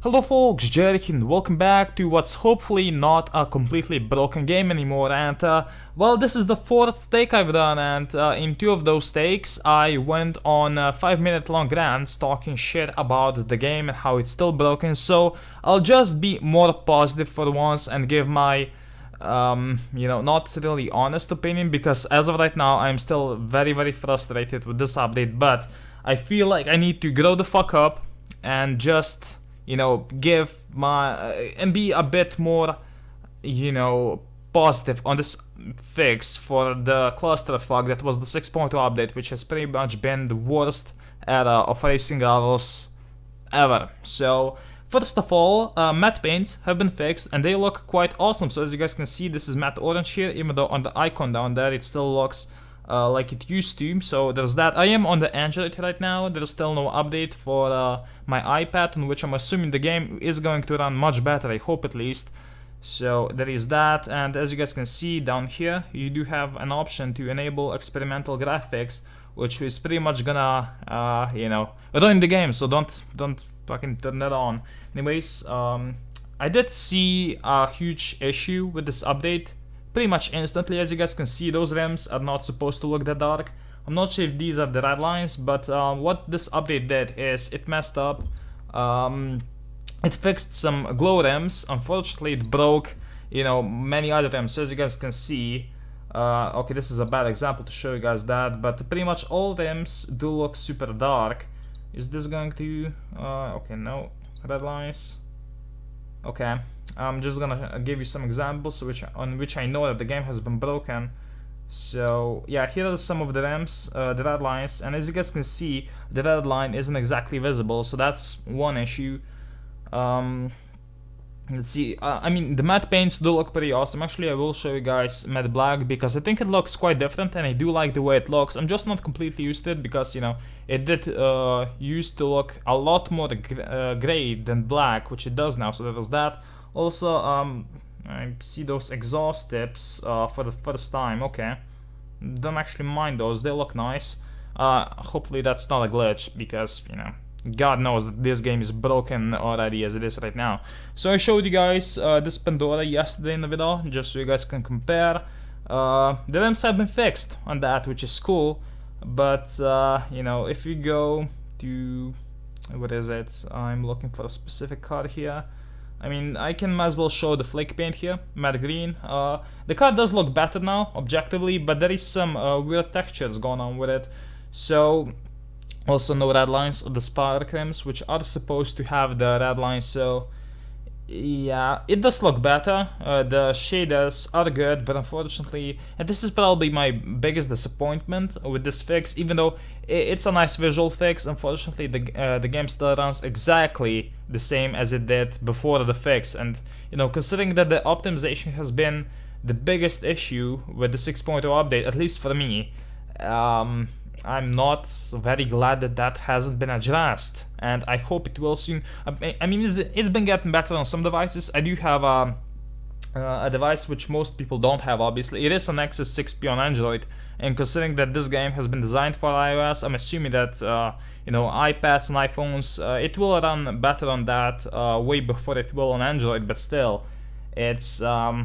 Hello folks, Jerry here and welcome back to what's hopefully not a completely broken game anymore. And well, this is the fourth take I've done, and in two of those takes I went on 5-minute long rants talking shit about the game and how it's still broken. So I'll just be more positive for once and give my not really honest opinion, because as of right now I'm still very frustrated with this update, but I feel like I need to grow the fuck up and just give my and be a bit more, positive on this fix for the clusterfuck that was the 6.2 update, which has pretty much been the worst era of racing levels ever. So, first of all, matte paints have been fixed and they look quite awesome. So as you guys can see, this is matte orange here, even though on the icon down there it still looks like it used to. So there's that. I am on the Android right now. There's still no update for my iPad, on which I'm assuming the game is going to run much better, I hope at least. So there is that, and as you guys can see down here, you do have an option to enable experimental graphics, which is pretty much gonna, ruin the game. So don't fucking turn that on. Anyways, I did see a huge issue with this update pretty much instantly. As you guys can see, those rims are not supposed to look that dark. I'm not sure if these are the red lines, but what this update did is it messed up. It fixed some glow rims. Unfortunately, it broke, many other rims. So as you guys can see, okay, this is a bad example to show you guys that, but pretty much all rims do look super dark. Is this going to, okay, no, red lines. Okay, I'm just gonna give you some examples on which I know that the game has been broken. So yeah, here are some of the rims, the red lines, and as you guys can see, the red line isn't exactly visible, so that's one issue. Let's see, I mean, the matte paints do look pretty awesome. Actually, I will show you guys matte black because I think it looks quite different and I do like the way it looks. I'm just not completely used to it because, it did used to look a lot more gray than black, which it does now, so there's that. Also, I see those exhaust tips for the first time. Okay, don't actually mind those, they look nice. Hopefully that's not a glitch because, God knows that this game is broken already as it is right now. So I showed you guys this Pandora yesterday in the video, just so you guys can compare. The rims have been fixed on that, which is cool. But, if you go to, what is it? I'm looking for a specific car here. I mean, I can as well show the flake paint here, matte green. The car does look better now, objectively, but there is some weird textures going on with it. So, also no red lines on the spark rims, which are supposed to have the red lines, so yeah, it does look better. The shaders are good, but unfortunately, and this is probably my biggest disappointment with this fix, even though it's a nice visual fix, unfortunately the game still runs exactly the same as it did before the fix. And considering that the optimization has been the biggest issue with the 6.0 update, at least for me, I'm not very glad that that hasn't been addressed, and I hope it will soon. I mean, it's been getting better on some devices. I do have a device which most people don't have, obviously. It is an Nexus 6P on Android, and considering that this game has been designed for iOS, I'm assuming that, iPads and iPhones, it will run better on that way before it will on Android, but still, it's a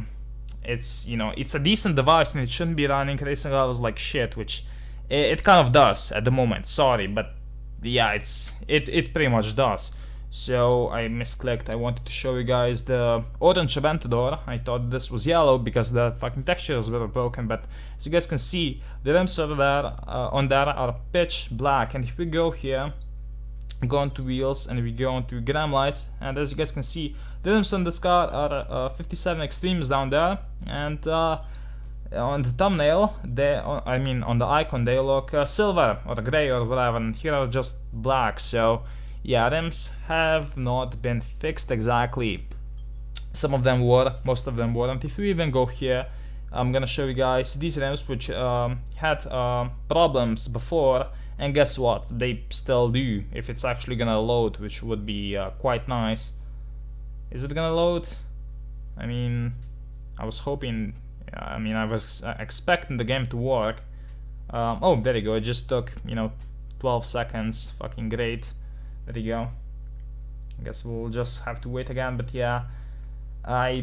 decent device and it shouldn't be running racing levels like shit, which it kind of does at the moment. Sorry, but yeah, it pretty much does. So I misclicked. I wanted to show you guys the orange Aventador. I thought this was yellow because the fucking textures were broken, but as you guys can see, the rims over there on that are pitch black. And if we go here, go onto wheels and we go onto gram lights, and as you guys can see, the rims on this car are 57 extremes down there, and on the thumbnail, on the icon, they look silver or gray or whatever, and here are just black. So yeah, rims have not been fixed exactly. Some of them were, most of them weren't. If you even go here, I'm gonna show you guys these rims which had problems before, and guess what? They still do, if it's actually gonna load, which would be quite nice. Is it gonna load? I mean, I was hoping. I was expecting the game to work. Oh, there you go. It just took, 12 seconds. Fucking great. There you go. I guess we'll just have to wait again, but yeah, I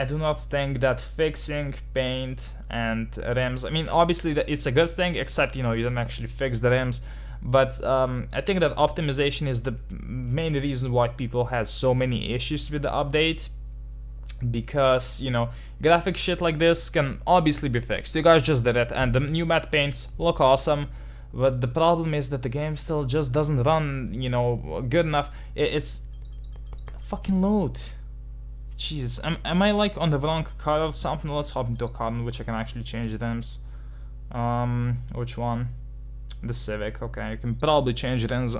do not think that fixing paint and rims, I mean, obviously that it's a good thing, except, you know, you don't actually fix the rims, but I think that optimization is the main reason why people had so many issues with the update, because, you know, graphic shit like this can obviously be fixed. You guys just did it, and the new matte paints look awesome, but the problem is that the game still just doesn't run, you know, good enough. It's fucking load. Jesus, am I like on the wrong car or something? Let's hop into a car in which I can actually change the rims. Which one? The Civic. Okay, you can probably change rims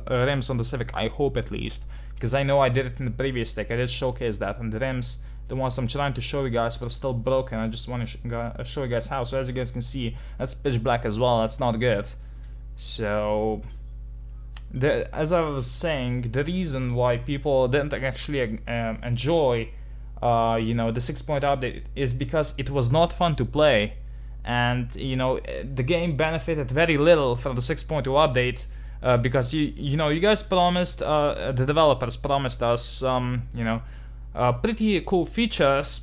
on the Civic, I hope at least, because I know I did it in the previous take. I did showcase that, and the rims, the ones I'm trying to show you guys, were still broken. I just want to show you guys how. So as you guys can see, that's pitch black as well. That's not good. So as I was saying, the reason why people didn't actually enjoy you know, the 6.0 update is because it was not fun to play, and you know, the game benefited very little from the 6.0 update, because you know, you guys promised, the developers promised us some, you know, pretty cool features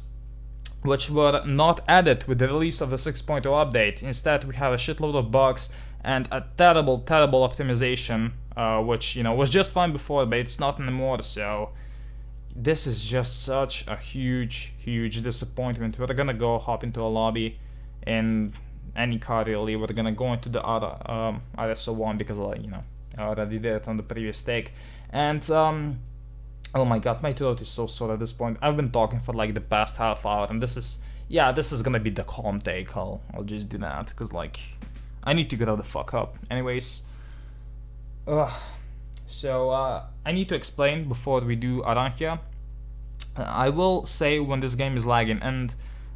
which were not added with the release of the 6.0 update. Instead, we have a shitload of bugs and a terrible optimization, which, you know, was just fine before, but it's not anymore. So this is just such a huge disappointment. We're gonna go hop into a lobby in any car really. We're gonna go into the other RSO1 because, you know, I already did it on the previous take. And oh my god, my throat is so sore at this point. I've been talking for like the past half hour, and this is, yeah, this is gonna be the calm take. I'll just do that because, like, I need to get out the fuck up. Anyways, so I need to explain before we do Arankia. I will say when this game is lagging, and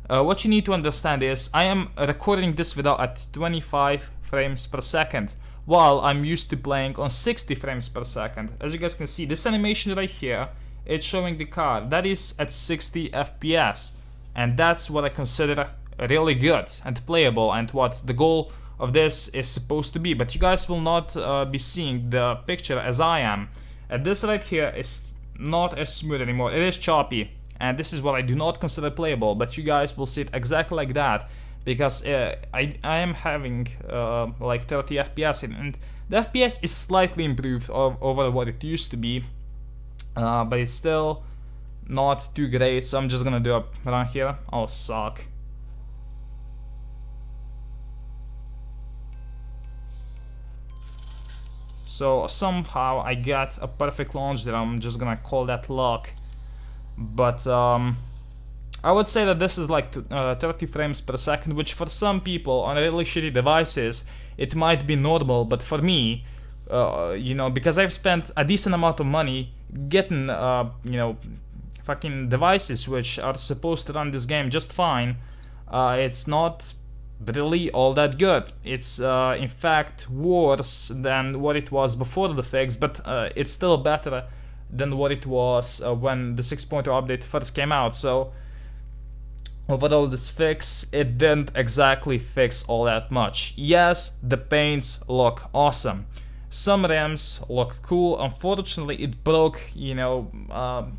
what you need to understand is I am recording this video at 25 frames per second, while I'm used to playing on 60 frames per second. As you guys can see, this animation right here, it's showing the car. That is at 60 FPS, and that's what I consider really good and playable, and what the goal of this is supposed to be. But you guys will not be seeing the picture as I am. And this right here is not as smooth anymore. It is choppy, and this is what I do not consider playable, but you guys will see it exactly like that, because I am having like 30 FPS, and the FPS is slightly improved over what it used to be, but it's still not too great. So I'm just gonna do a run here. Oh, suck. So somehow I got a perfect launch there. I'm just gonna call that luck, but I would say that this is like 30 frames per second, which for some people on really shitty devices it might be normal, but for me, you know, because I've spent a decent amount of money getting you know, fucking devices which are supposed to run this game just fine, it's not really all that good. It's in fact worse than what it was before the fix, but it's still better than what it was when the 6.0 update first came out. So overall, this fix, it didn't exactly fix all that much. Yes, the paints look awesome. Some rims look cool. Unfortunately, it broke, you know,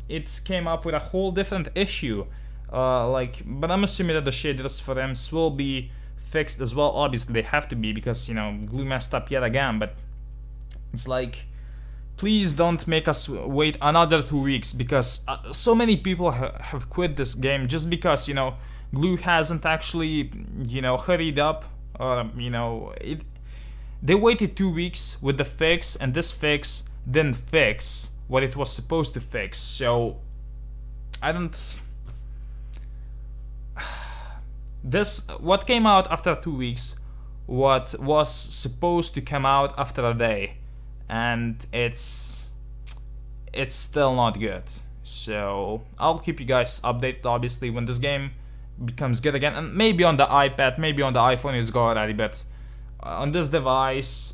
it came up with a whole different issue. But I'm assuming that the shaders for rims will be fixed as well. Obviously, they have to be, because, you know, glue messed up yet again, but it's like, please don't make us wait another 2 weeks, because so many people have quit this game just because, you know, glue hasn't actually, you know, hurried up, or, you know, they waited 2 weeks with the fix, and this fix didn't fix what it was supposed to fix. So I don't... what came out after 2 weeks, what was supposed to come out after a day, and it's still not good. So I'll keep you guys updated, obviously, when this game becomes good again, and maybe on the iPad, maybe on the iPhone it's good already, but on this device,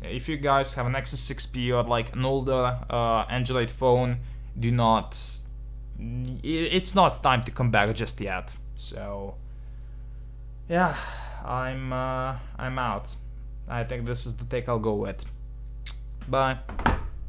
if you guys have an Nexus 6P or like an older Android phone, do not, it's not time to come back just yet. So yeah, I'm out. I think this is the take I'll go with. Bye.